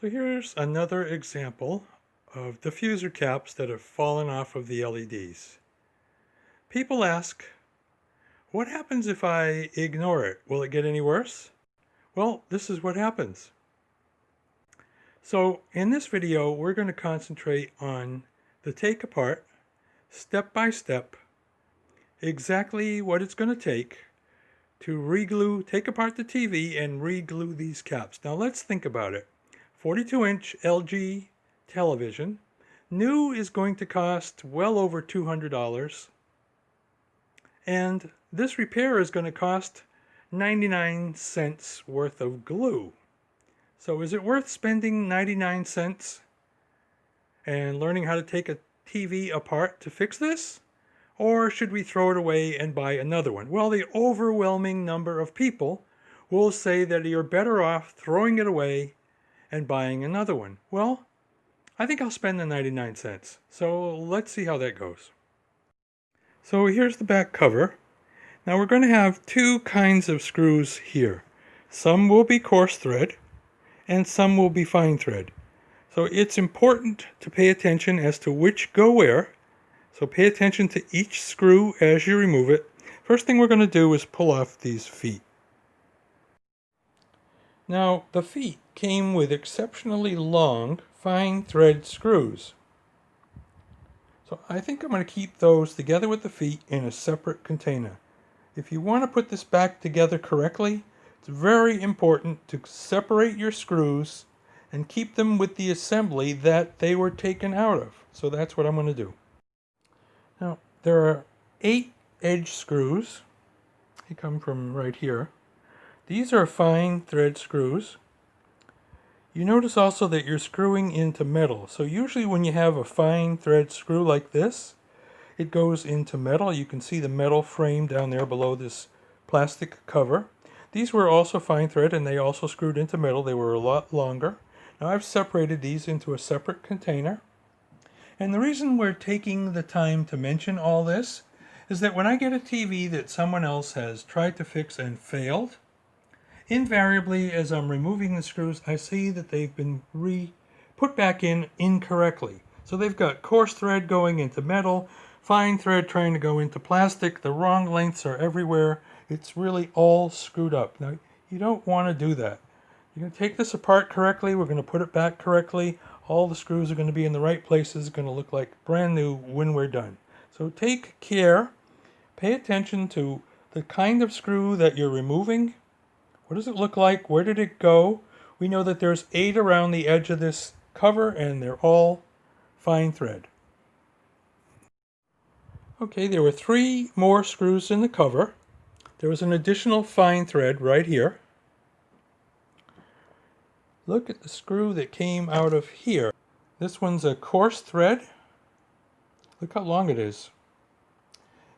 So here's another example of diffuser caps that have fallen off of the LEDs. People ask, what happens if I ignore it? Will it get any worse? Well, this is what happens. So in this video, we're going to concentrate on the take apart, step by step, exactly what it's going to take to take apart the TV and re-glue these caps. Now let's think about it. 42-inch LG television, new is going to cost well over $200, and this repair is going to cost 99 cents worth of glue. So is it worth spending 99 cents and learning how to take a TV apart to fix this? Or should we throw it away and buy another one? Well, the overwhelming number of people will say that you're better off throwing it away and buying another one. Well, I think I'll spend the 99 cents. So let's see how that goes. So here's the back cover. Now we're going to have two kinds of screws here. Some will be coarse thread and some will be fine thread. So it's important to pay attention as to which go where. So pay attention to each screw as you remove it. First thing we're going to do is pull off these feet. Now the feet came with exceptionally long fine thread screws. So I think I'm going to keep those together with the feet in a separate container. If you want to put this back together correctly, it's very important to separate your screws and keep them with the assembly that they were taken out of. So that's what I'm going to do. Now, there are 8 edge screws. They come from right here. These are fine thread screws. You notice also that you're screwing into metal. So usually when you have a fine thread screw like this, it goes into metal. You can see the metal frame down there below this plastic cover. These were also fine thread and they also screwed into metal. They were a lot longer. Now I've separated these into a separate container. And the reason we're taking the time to mention all this is that when I get a TV that someone else has tried to fix and failed, invariably as I'm removing the screws, I see that they've been put back in incorrectly. So they've got coarse thread going into metal, fine thread trying to go into plastic, the wrong lengths are everywhere. It's really all screwed up. Now, you don't want to do that. You're going to take this apart correctly, we're going to put it back correctly. All the screws are going to be in the right places, going to look like brand new when we're done. So take care, pay attention to the kind of screw that you're removing. What does it look like? Where did it go? We know that there's 8 around the edge of this cover and they're all fine thread. Okay, there were 3 more screws in the cover. There was an additional fine thread right here. Look at the screw that came out of here. This one's a coarse thread. Look how long it is.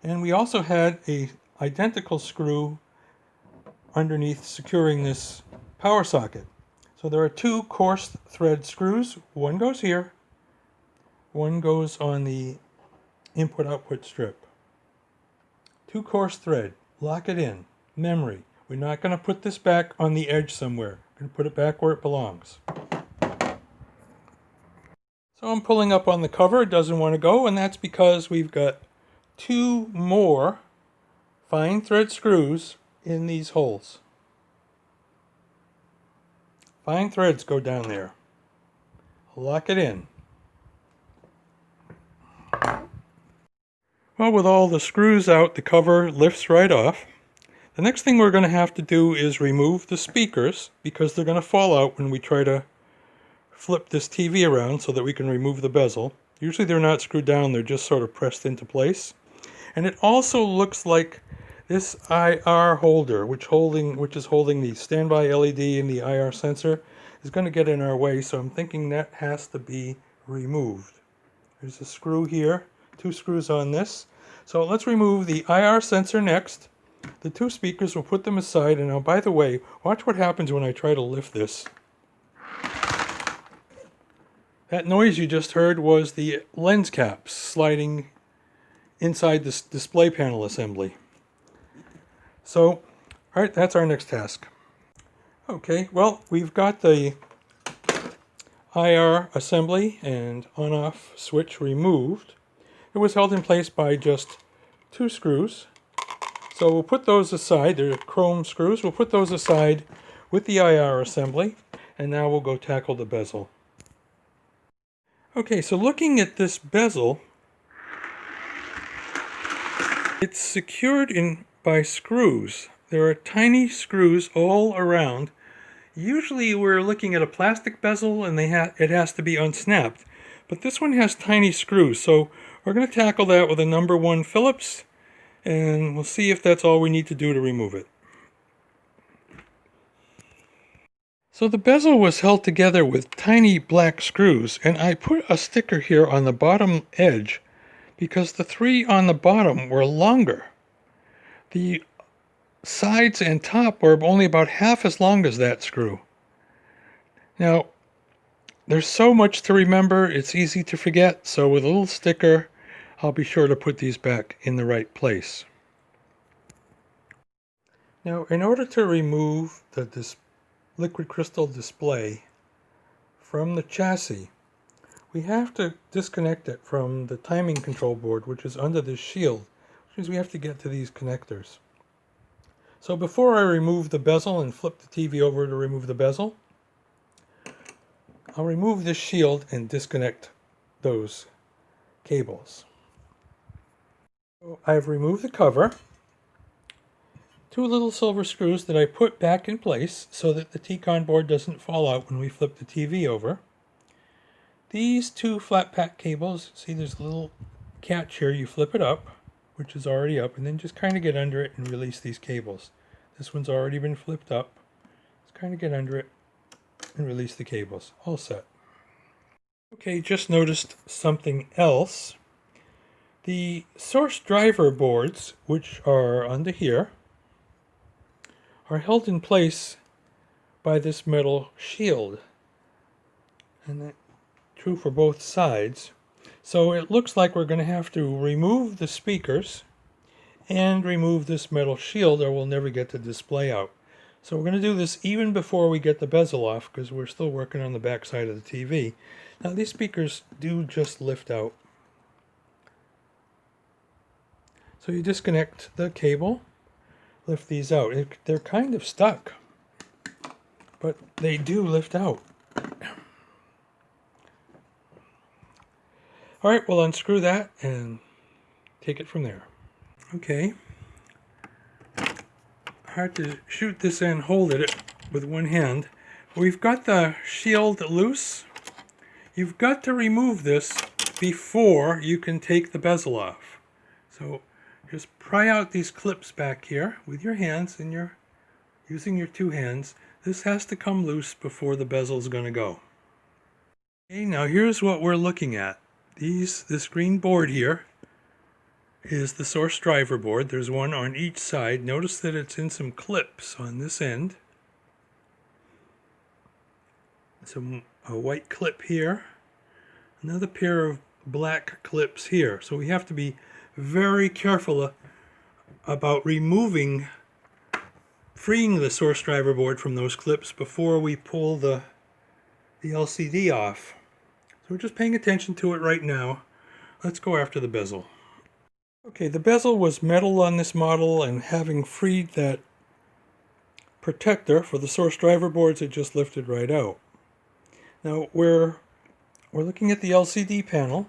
And we also had an identical screw underneath securing this power socket. So there are 2 coarse thread screws. One goes here. One goes on the input-output strip. 2 coarse thread. Lock it in. Memory. We're not going to put this back on the edge somewhere. We're going to put it back where it belongs. So I'm pulling up on the cover. It doesn't want to go, and that's because we've got 2 more fine thread screws in these holes. Fine threads go down there. Lock it in. Well, with all the screws out, the cover lifts right off. The next thing we're going to have to do is remove the speakers because they're going to fall out when we try to flip this TV around so that we can remove the bezel. Usually they're not screwed down, they're just sort of pressed into place. And it also looks like this IR holder, which is holding the standby LED and the IR sensor, is going to get in our way, so I'm thinking that has to be removed. There's a screw here, 2 screws on this. So let's remove the IR sensor next. The 2 speakers, we'll put them aside. And now, by the way, watch what happens when I try to lift this. That noise you just heard was the lens caps sliding inside this display panel assembly. So, all right, that's our next task. Okay, well, we've got the IR assembly and on-off switch removed. It was held in place by just 2 screws. So we'll put those aside. They're chrome screws. We'll put those aside with the IR assembly. And now we'll go tackle the bezel. Okay, so looking at this bezel, it's secured by screws. There are tiny screws all around. Usually we're looking at a plastic bezel and it has to be unsnapped. But this one has tiny screws, so we're going to tackle that with a number 1 Phillips, and we'll see if that's all we need to do to remove it. So the bezel was held together with tiny black screws, and I put a sticker here on the bottom edge because the 3 on the bottom were longer. The sides and top were only about half as long as that screw. Now, there's so much to remember, it's easy to forget, so with a little sticker, I'll be sure to put these back in the right place. Now, in order to remove this liquid crystal display from the chassis, we have to disconnect it from the timing control board, which is under this shield, which means we have to get to these connectors. So before I remove the bezel and flip the TV over to remove the bezel, I'll remove this shield and disconnect those cables. So I've removed the cover. 2 little silver screws that I put back in place so that the T-Con board doesn't fall out when we flip the TV over. These 2 flat pack cables, see there's a little catch here, you flip it up, which is already up, and then just kind of get under it and release these cables. This one's already been flipped up. Just kind of get under it and release the cables. All set. Okay, just noticed something else. The source driver boards, which are under here, are held in place by this metal shield. And that's true for both sides. So it looks like we're going to have to remove the speakers and remove this metal shield, or we'll never get the display out. So we're going to do this even before we get the bezel off, because we're still working on the back side of the TV. Now these speakers do just lift out. So you disconnect the cable, lift these out. They're kind of stuck, but they do lift out. All right, we'll unscrew that and take it from there. Okay. Hard to shoot this and hold it with one hand. We've got the shield loose. You've got to remove this before you can take the bezel off. So just pry out these clips back here with your hands and using your 2 hands. This has to come loose before the bezel is going to go. Okay, now here's what we're looking at. This green board here is the source driver board. There's one on each side. Notice that it's in some clips on this end. A white clip here. Another pair of black clips here. So we have to be very careful about freeing the source driver board from those clips before we pull the LCD off. So we're just paying attention to it right now. Let's go after the bezel. Okay, the bezel was metal on this model, and having freed that protector for the source driver boards, it just lifted right out. Now we're looking at the LCD panel.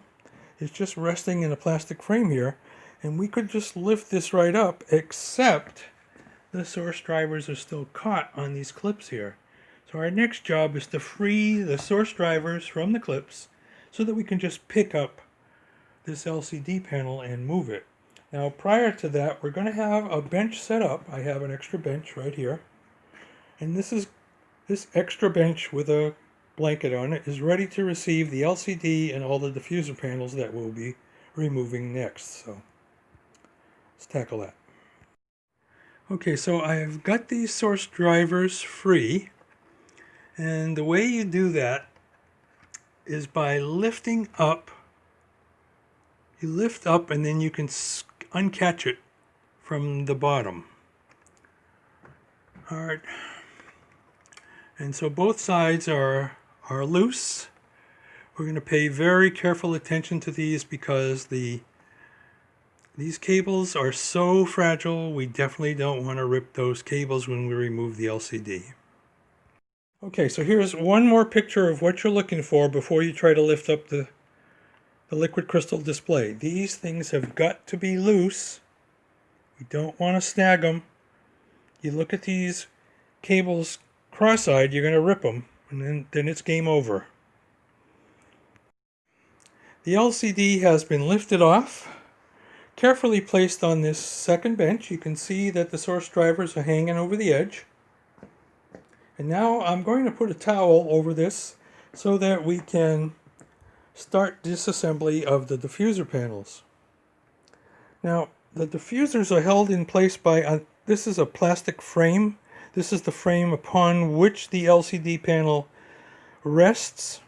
It's just resting in a plastic frame here, and we could just lift this right up, except the source drivers are still caught on these clips here. So our next job is to free the source drivers from the clips so that we can just pick up this LCD panel and move it. Now prior to that, we're going to have a bench set up. I have an extra bench right here, and this extra bench with a blanket on it is ready to receive the LCD and all the diffuser panels that we'll be removing next. So let's tackle that. Okay, so I've got these source drivers free, and the way you do that is by lifting up. You lift up and then you can uncatch it from the bottom. All right. And so both sides are loose, We're going to pay very careful attention to these because these cables are so fragile. We definitely don't want to rip those cables when we remove the LCD. Okay, so here's one more picture of what you're looking for before you try to lift up the liquid crystal display. These things have got to be loose. We don't want to snag them. You look at these cables cross-eyed, you're going to rip them, and then it's game over. The LCD has been lifted off, carefully placed on this second bench. You can see that the source drivers are hanging over the edge. And now I'm going to put a towel over this so that we can start disassembly of the diffuser panels. Now, the diffusers are held in place by, this is a plastic frame. This is the frame upon which the LCD panel rests.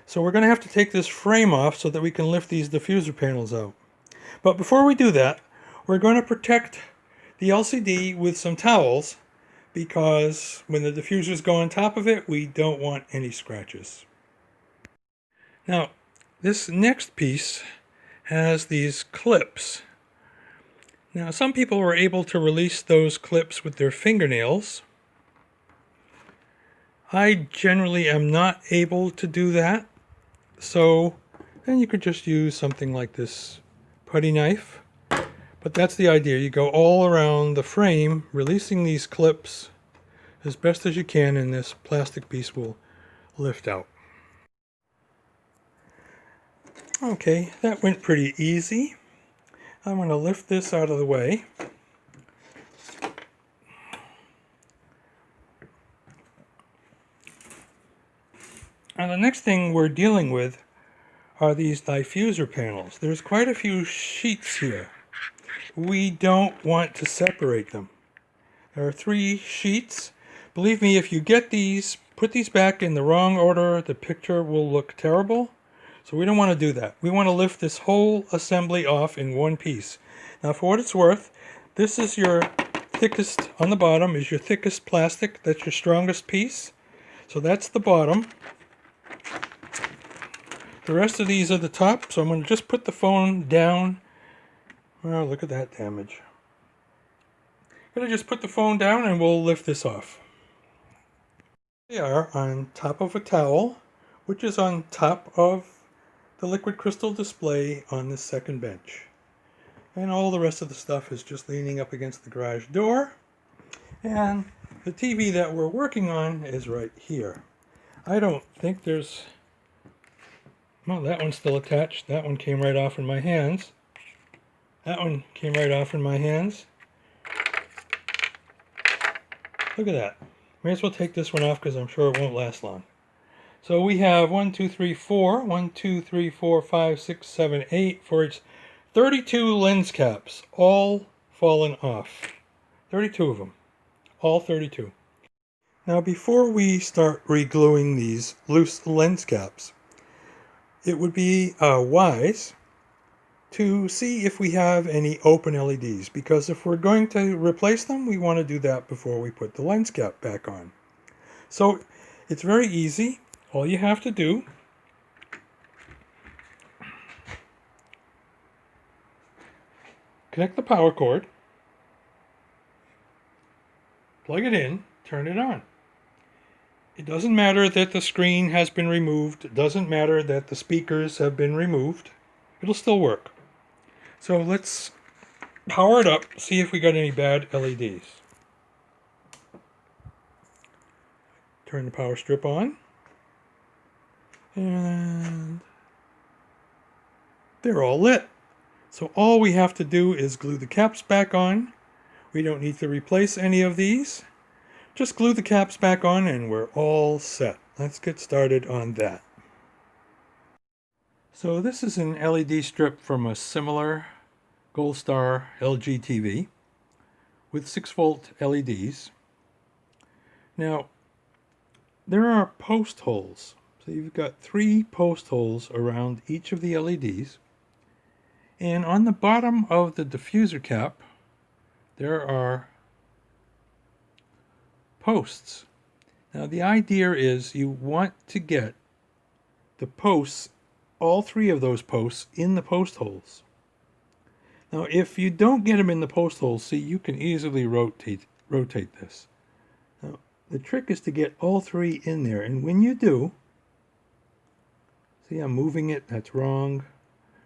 So we're going to have to take this frame off so that we can lift these diffuser panels out. But before we do that, we're going to protect the LCD with some towels because when the diffusers go on top of it, we don't want any scratches. Now, this next piece has these clips. Now, some people were able to release those clips with their fingernails. I generally am not able to do that. So then you could just use something like this putty knife. But that's the idea. You go all around the frame, releasing these clips as best as you can, and this plastic piece will lift out. Okay, that went pretty easy. I'm going to lift this out of the way. Now the next thing we're dealing with are these diffuser panels. There's quite a few sheets here. We don't want to separate them. There are 3 sheets. Believe me, if you get these, put these back in the wrong order, the picture will look terrible. So we don't want to do that. We want to lift this whole assembly off in one piece. Now for what it's worth, this is your thickest, on the bottom is your thickest plastic. That's your strongest piece. So that's the bottom. The rest of these are the top, so I'm going to just put the phone down. Oh, look at that damage. I'm going to just put the phone down and we'll lift this off. They are on top of a towel, which is on top of the liquid crystal display on the second bench. And all the rest of the stuff is just leaning up against the garage door. And the TV that we're working on is right here. I don't think there's... Well, that one's still attached. That one came right off in my hands. That one came right off in my hands. Look at that. May as well take this one off because I'm sure it won't last long. So we have 1, 2, 3, 4. 1, 2, 3, 4, 5, 6, 7, 8 for its 32 lens caps, all fallen off. 32 of them. All 32. Now before we start re-gluing these loose lens caps, it would be wise to see if we have any open LEDs, because if we're going to replace them, we want to do that before we put the lens cap back on. So it's very easy. All you have to do connect the power cord, plug it in, turn it on. It doesn't matter that the screen has been removed. It doesn't matter that the speakers have been removed. It'll still work. So let's power it up, see if we got any bad LEDs. Turn the power strip on. And they're all lit. So all we have to do is glue the caps back on. We don't need to replace any of these. Just glue the caps back on and we're all set. Let's get started on that. So this is an LED strip from a similar Gold Star LG TV with 6-volt LEDs. Now, there are post holes. So you've got 3 post holes around each of the LEDs. And on the bottom of the diffuser cap, there are posts. Now the idea is you want to get the posts, all three of those posts, in the post holes. Now, if you don't get them in the post holes, see, you can easily rotate this. Now, the trick is to get all three in there, and when you do, see, I'm moving it, that's wrong.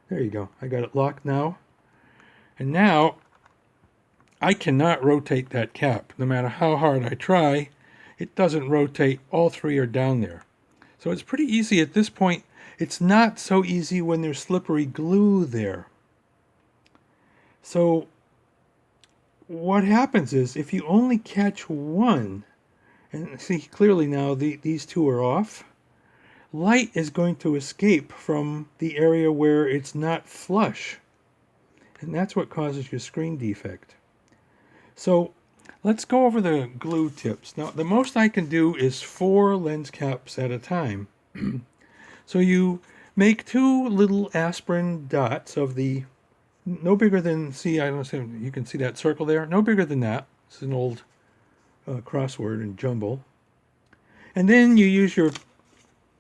There you go, I got it locked now. And now, I cannot rotate that cap. No matter how hard I try, it doesn't rotate. All three are down there. So it's pretty easy at this point. It's not so easy when there's slippery glue there. So what happens is if you only catch one, and see clearly now these two are off, light is going to escape from the area where it's not flush. And that's what causes your screen defect. So let's go over the glue tips. Now the most I can do is 4 lens caps at a time. So you make 2 little aspirin dots of the no bigger than, see, I don't know, you can see that circle there, no bigger than that. It's an old crossword and jumble. And then you use your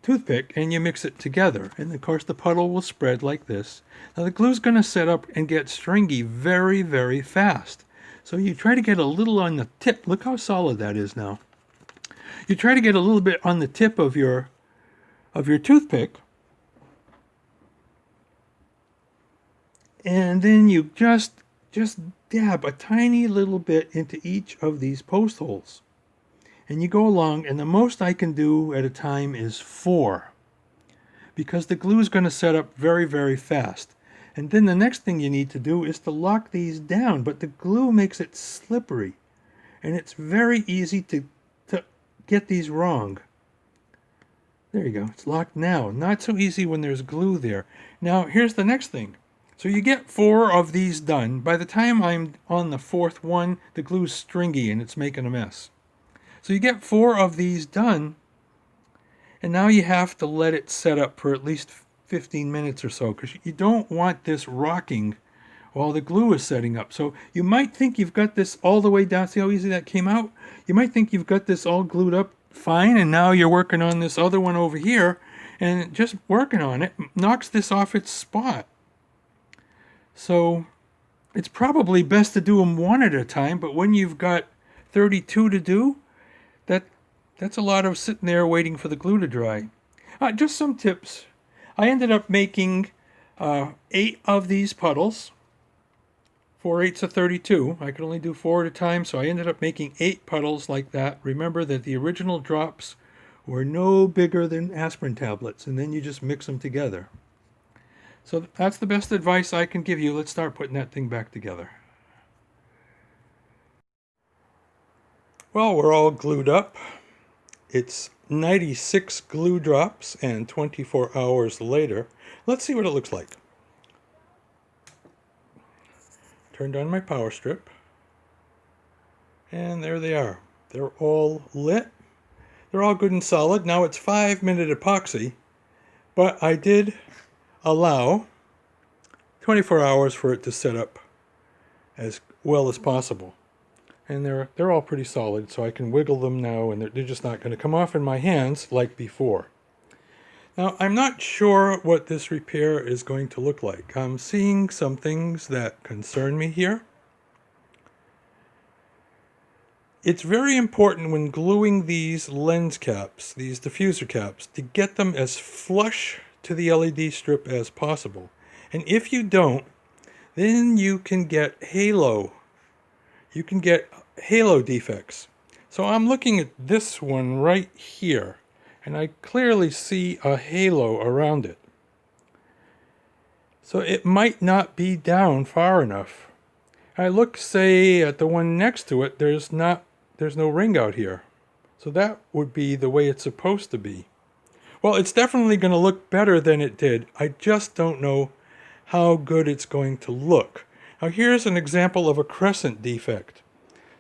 toothpick and you mix it together. And of course the puddle will spread like this. Now the glue's going to set up and get stringy very, very fast. So you try to get a little on the tip. Look how solid that is now. You try to get a little bit on the tip of your toothpick. And then you just dab a tiny little bit into each of these post holes. And you go along, and the most I can do at a time is 4. Because the glue is going to set up very, very fast. And then the next thing you need to do is to lock these down, but the glue makes it slippery. And it's very easy to get these wrong. There you go, it's locked now. Not so easy when there's glue there. Now, here's the next thing. So you get 4 of these done. By the time I'm on the 4th one, the glue's stringy and it's making a mess. So you get 4 of these done, and now you have to let it set up for at least 15 minutes or so, because you don't want this rocking while the glue is setting up. So you might think you've got this all the way down. See how easy that came out? You might think you've got this all glued up fine, and now you're working on this other one over here, and just working on it knocks this off its spot. So it's probably best to do them one at a time, but when you've got 32 to do, that's a lot of sitting there waiting for the glue to dry. Just some tips. I ended up making 8 of these puddles. 4 8s of 32. I could only do 4 at a time, so I ended up making 8 puddles like that. Remember that the original drops were no bigger than aspirin tablets, and then you just mix them together. So that's the best advice I can give you. Let's start putting that thing back together. Well, we're all glued up. It's 96 glue drops and 24 hours later. Let's see what it looks like. Turned on my power strip. And there they are. They're all lit. They're all good and solid. Now it's 5-minute epoxy, but I did allow 24 hours for it to set up as well as possible. And they're all pretty solid, so I can wiggle them now, and they're just not going to come off in my hands like before. Now, I'm not sure what this repair is going to look like. I'm seeing some things that concern me here. It's very important when gluing these lens caps, these diffuser caps, to get them as flush to the LED strip as possible. And if you don't, then you can get halo. You can get halo defects. So I'm looking at this one right here, and I clearly see a halo around it. So it might not be down far enough. I look, say, at the one next to it, there's no ring out here. So that would be the way it's supposed to be. Well, it's definitely going to look better than it did. I just don't know how good it's going to look. Now here's an example of a crescent defect.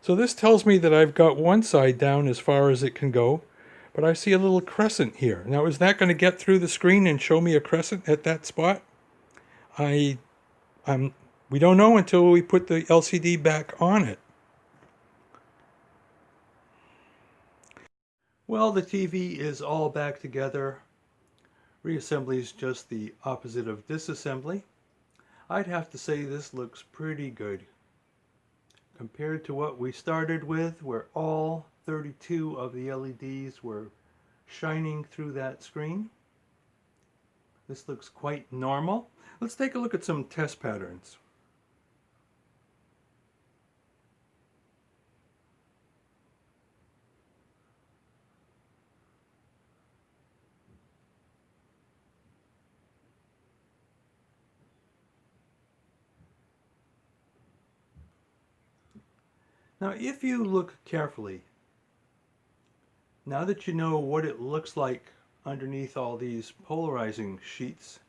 So this tells me that I've got one side down as far as it can go, but I see a little crescent here. Now is that going to get through the screen and show me a crescent at that spot? We don't know until we put the LCD back on it. Well, the TV is all back together, Reassembly is just the opposite of disassembly. I'd have to say this looks pretty good. Compared to what we started with, where all 32 of the LEDs were shining through that screen, this looks quite normal. Let's take a look at some test patterns. Now, if you look carefully, now that you know what it looks like underneath all these polarizing sheets,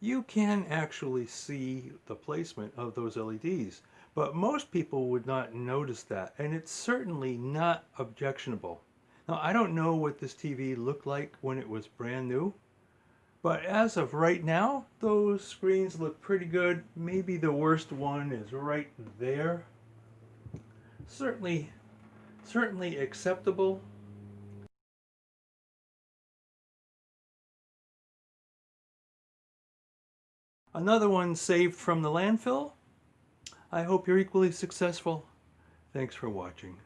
you can actually see the placement of those LEDs. But most people would not notice that, and it's certainly not objectionable. Now, I don't know what this TV looked like when it was brand new, but as of right now, those screens look pretty good. Maybe the worst one is right there. Certainly acceptable. Another one saved from the landfill. I hope you're equally successful. Thanks for watching.